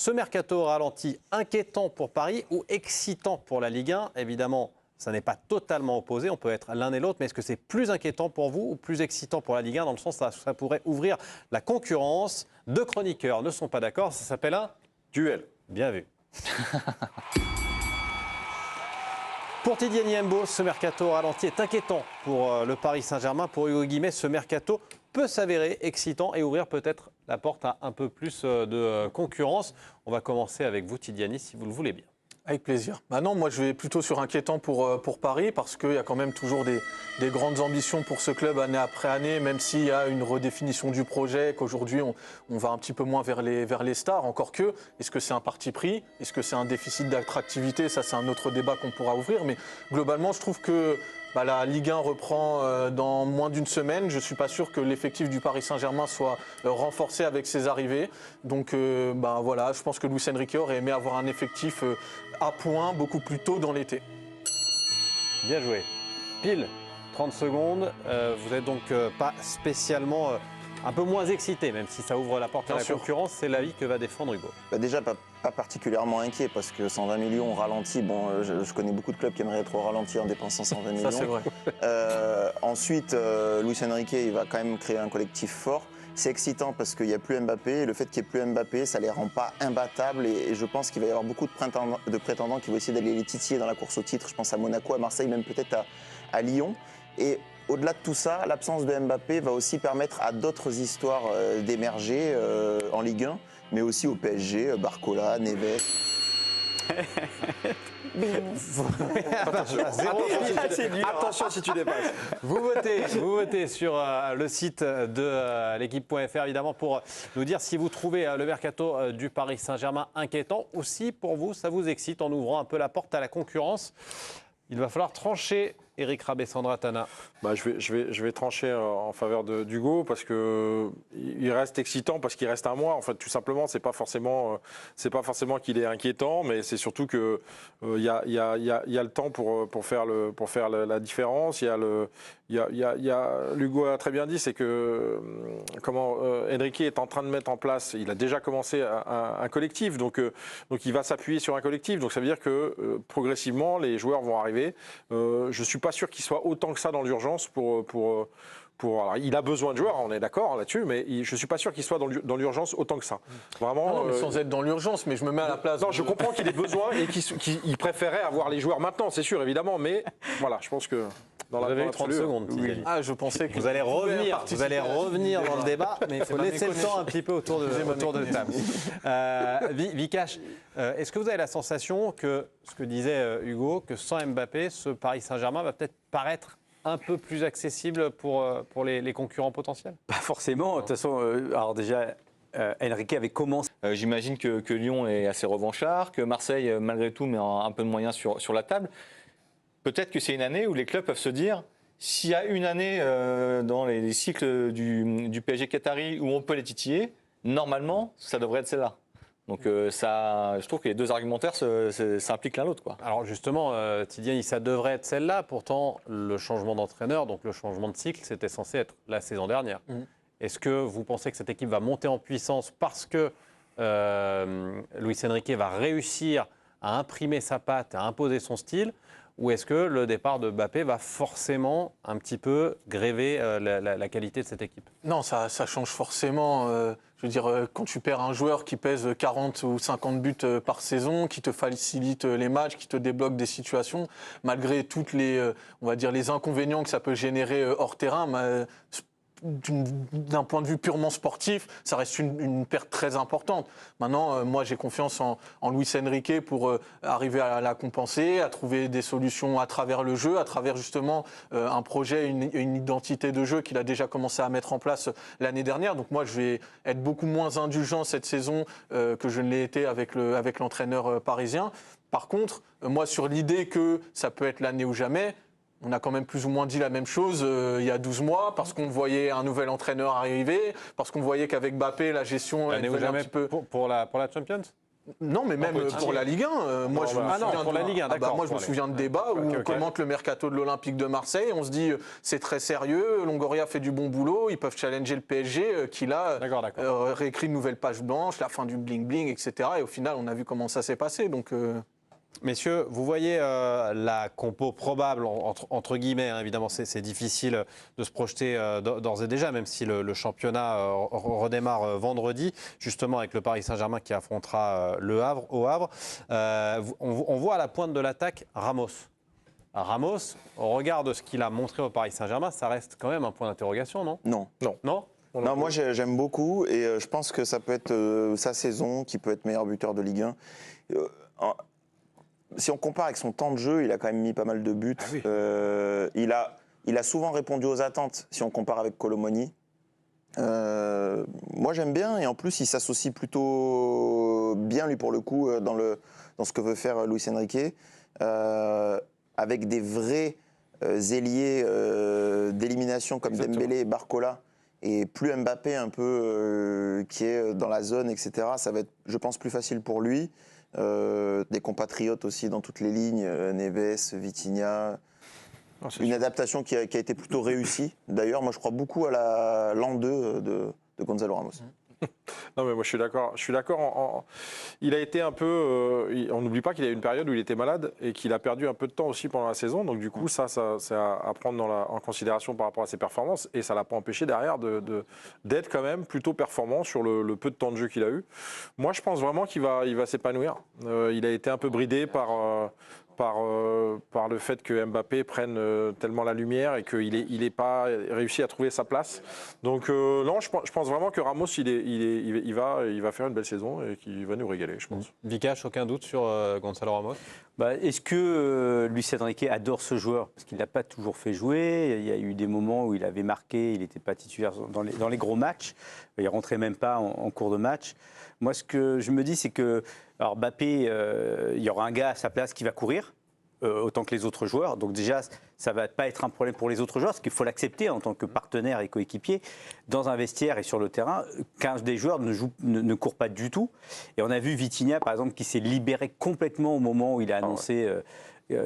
ce mercato au ralenti inquiétant pour Paris ou excitant pour la Ligue 1? Évidemment, ça n'est pas totalement opposé, on peut être l'un et l'autre, mais est-ce que c'est plus inquiétant pour vous ou plus excitant pour la Ligue 1 dans le sens où ça pourrait ouvrir la concurrence? Deux chroniqueurs ne sont pas d'accord, ça s'appelle un duel. Bien vu. Pour Tidiane Niembo, ce mercato au ralenti est inquiétant pour le Paris Saint-Germain. Pour Hugo Guimet, ce mercato peut s'avérer excitant et ouvrir peut-être la porte à un peu plus de concurrence. On va commencer avec vous, Tidiane, si vous le voulez bien. Avec plaisir. Non, moi je vais plutôt sur inquiétant pour Paris parce qu'il y a quand même toujours des grandes ambitions pour ce club année après année, même s'il y a une redéfinition du projet, qu'aujourd'hui on va un petit peu moins vers les stars. Encore que, est-ce que c'est un parti pris? Est-ce que c'est un déficit d'attractivité? Ça, c'est un autre débat qu'on pourra ouvrir. Mais globalement, je trouve que la Ligue 1 reprend dans moins d'une semaine. Je ne suis pas sûr que l'effectif du Paris Saint-Germain soit renforcé avec ses arrivées. Donc voilà, je pense que Luis Enrique aurait aimé avoir un effectif à point beaucoup plus tôt dans l'été. Bien joué. Pile, 30 secondes. Vous n'êtes donc pas spécialement un peu moins excité, même si ça ouvre la porte à la concurrence. C'est l'avis que va défendre Hugo. Déjà, pas particulièrement inquiet parce que 120 millions ralenti, je connais beaucoup de clubs qui aimeraient être au ralenti en dépensant 120 millions. Ça, c'est vrai. Ensuite, Luis Enrique, il va quand même créer un collectif fort. C'est excitant parce qu'il n'y a plus Mbappé. Et le fait qu'il n'y ait plus Mbappé, ça ne les rend pas imbattables. Et je pense qu'il va y avoir beaucoup de prétendants qui vont essayer d'aller les titiller dans la course au titre. Je pense à Monaco, à Marseille, même peut-être à Lyon. Et au-delà de tout ça, l'absence de Mbappé va aussi permettre à d'autres histoires d'émerger en Ligue 1, mais aussi au PSG, Barcola, Neves. Attention si tu dépasses. Vous votez sur le site de l'équipe.fr évidemment pour nous dire si vous trouvez le mercato du Paris Saint-Germain inquiétant ou si pour vous ça vous excite en ouvrant un peu la porte à la concurrence. Il va falloir trancher. Éric Rabessandra Tana. Je vais trancher en faveur d'Hugo parce qu'il reste excitant, parce qu'il reste un mois. En fait, tout simplement, c'est pas forcément qu'il est inquiétant, mais c'est surtout que il y a le temps pour faire la différence. Hugo a très bien dit, c'est que Enrique est en train de mettre en place. Il a déjà commencé un collectif, donc il va s'appuyer sur un collectif. Donc ça veut dire que progressivement, les joueurs vont arriver. Je suis pas sûr qu'il soit autant que ça dans l'urgence alors, il a besoin de joueurs, on est d'accord là-dessus, mais je ne suis pas sûr qu'il soit dans l'urgence autant que ça. Vraiment, non, mais sans être dans l'urgence, mais je me mets à la place. Non, je comprends qu'il ait besoin et qu'il préférait avoir les joueurs maintenant, c'est sûr, évidemment, mais voilà, je pense que vous avez 30 secondes. Oui. Je pensais que vous allez revenir dans le débat, mais il faut laisser le temps un petit peu autour de table. Vikash, est-ce que vous avez la sensation que, ce que disait Hugo, que sans Mbappé, ce Paris Saint-Germain va peut-être paraître un peu plus accessible pour les concurrents potentiels? Pas forcément. De toute façon, alors déjà, Enrique avait commencé. J'imagine que Lyon est assez revanchard, que Marseille, malgré tout, met un peu de moyens sur la table. Peut-être que c'est une année où les clubs peuvent se dire, s'il y a une année dans les cycles du PSG Qatari où on peut les titiller, normalement, ça devrait être celle-là. Donc je trouve que les deux argumentaires s'impliquent l'un l'autre, quoi. Alors justement, Tidiane, ça devrait être celle-là. Pourtant, le changement d'entraîneur, donc le changement de cycle, c'était censé être la saison dernière. Est-ce que vous pensez que cette équipe va monter en puissance parce que Luis Enrique va réussir à imprimer sa patte, à imposer son style? Ou est-ce que le départ de Mbappé va forcément un petit peu gréver la qualité de cette équipe? Non, ça change forcément. Je veux dire, quand tu perds un joueur qui pèse 40 ou 50 buts par saison, qui te facilite les matchs, qui te débloque des situations, malgré toutes on va dire, les inconvénients que ça peut générer hors terrain, d'un point de vue purement sportif, ça reste une perte très importante. Maintenant, moi, j'ai confiance en Luis Enrique pour arriver à la compenser, à trouver des solutions à travers le jeu, à travers justement un projet, une identité de jeu qu'il a déjà commencé à mettre en place l'année dernière. Donc moi, je vais être beaucoup moins indulgent cette saison que je ne l'ai été avec l'entraîneur parisien. Par contre, moi, sur l'idée que ça peut être l'année ou jamais, on a quand même plus ou moins dit la même chose il y a 12 mois, parce qu'on voyait un nouvel entraîneur arriver, parce qu'on voyait qu'avec Mbappé, la gestion... L'année ou jamais un petit peu... pour la Champions ? Non, mais même pour la Ligue 1. Moi, je me souviens pour la Ligue 1, d'accord. moi, je me souviens de débats où on commente le mercato de l'Olympique de Marseille. On se dit, c'est très sérieux. Longoria fait du bon boulot. Ils peuvent challenger le PSG, qui là réécrit une nouvelle page blanche, la fin du bling-bling, etc. Et au final, on a vu comment ça s'est passé. Donc. Messieurs, vous voyez la compo probable, entre guillemets, hein, évidemment c'est difficile de se projeter d'ores et déjà, même si le championnat redémarre vendredi, justement avec le Paris Saint-Germain qui affrontera le Havre au Havre. On voit à la pointe de l'attaque Ramos. Ramos, au regard de ce qu'il a montré au Paris Saint-Germain, ça reste quand même un point d'interrogation, non ? Non. Non ? Non, moi j'aime beaucoup et je pense que ça peut être sa saison qui peut être meilleur buteur de Ligue 1. Si on compare avec son temps de jeu, il a quand même mis pas mal de buts. Ah oui. Il a souvent répondu aux attentes, si on compare avec Colomoni. Moi, j'aime bien. Et en plus, il s'associe plutôt bien, lui, pour le coup, dans ce que veut faire Luis Enrique. Avec des vrais ailiers d'élimination comme Dembélé et Barcola. Et plus Mbappé, un peu, qui est dans la zone, etc. Ça va être, je pense, plus facile pour lui. Des compatriotes aussi dans toutes les lignes, Neves, Vitinha. Une adaptation qui a été plutôt réussie. D'ailleurs, moi je crois beaucoup à l'an 2 de Gonzalo Ramos. Non mais moi je suis d'accord. Il a été un peu... on n'oublie pas qu'il y a eu une période où il était malade et qu'il a perdu un peu de temps aussi pendant la saison. Donc du coup ça c'est à prendre en considération par rapport à ses performances. Et ça ne l'a pas empêché derrière d'être quand même plutôt performant sur le peu de temps de jeu qu'il a eu. Moi je pense vraiment qu'il va s'épanouir. Il a été un peu bridé par le fait que Mbappé prenne tellement la lumière et qu'il n'ait pas réussi à trouver sa place. Donc non, je pense vraiment que Ramos, il va faire une belle saison et qu'il va nous régaler, je pense. Vikash, aucun doute sur Gonzalo Ramos ? Est-ce que Luis Enrique adore ce joueur ? Parce qu'il ne l'a pas toujours fait jouer. Il y a eu des moments où il avait marqué, il n'était pas titulaire dans les gros matchs. Il ne rentrait même pas en cours de match. Moi, ce que je me dis, c'est que alors Mbappé, il y aura un gars à sa place qui va courir, autant que les autres joueurs. Donc déjà, ça ne va pas être un problème pour les autres joueurs, parce qu'il faut l'accepter en tant que partenaire et coéquipier. Dans un vestiaire et sur le terrain, 15 des joueurs ne courent pas du tout. Et on a vu Vitinha, par exemple, qui s'est libéré complètement au moment où il a annoncé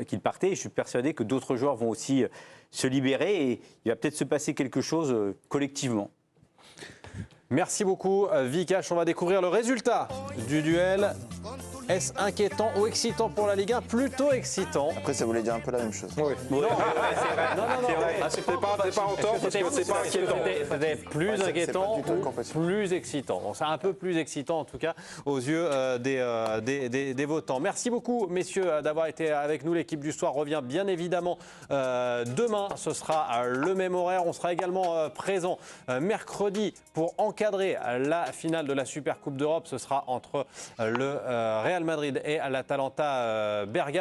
qu'il partait. Et je suis persuadé que d'autres joueurs vont aussi se libérer et il va peut-être se passer quelque chose collectivement. Merci beaucoup, Vikash. On va découvrir le résultat du duel. Est-ce inquiétant ou excitant pour la Ligue 1 ? Plutôt excitant. Après, ça voulait dire un peu la même chose. Oui. Non, c'est vrai. C'était pas en tort parce que c'est pas inquiétant. C'était plus inquiétant ou plus excitant. Donc, c'est un peu plus excitant, en tout cas, aux yeux des votants. Merci beaucoup, messieurs, d'avoir été avec nous. L'équipe du soir revient bien évidemment demain. Ce sera le même horaire. On sera également présent mercredi pour encadrer la finale de la Super Coupe d'Europe. Ce sera entre le Real Madrid et l'Atalanta Bergame.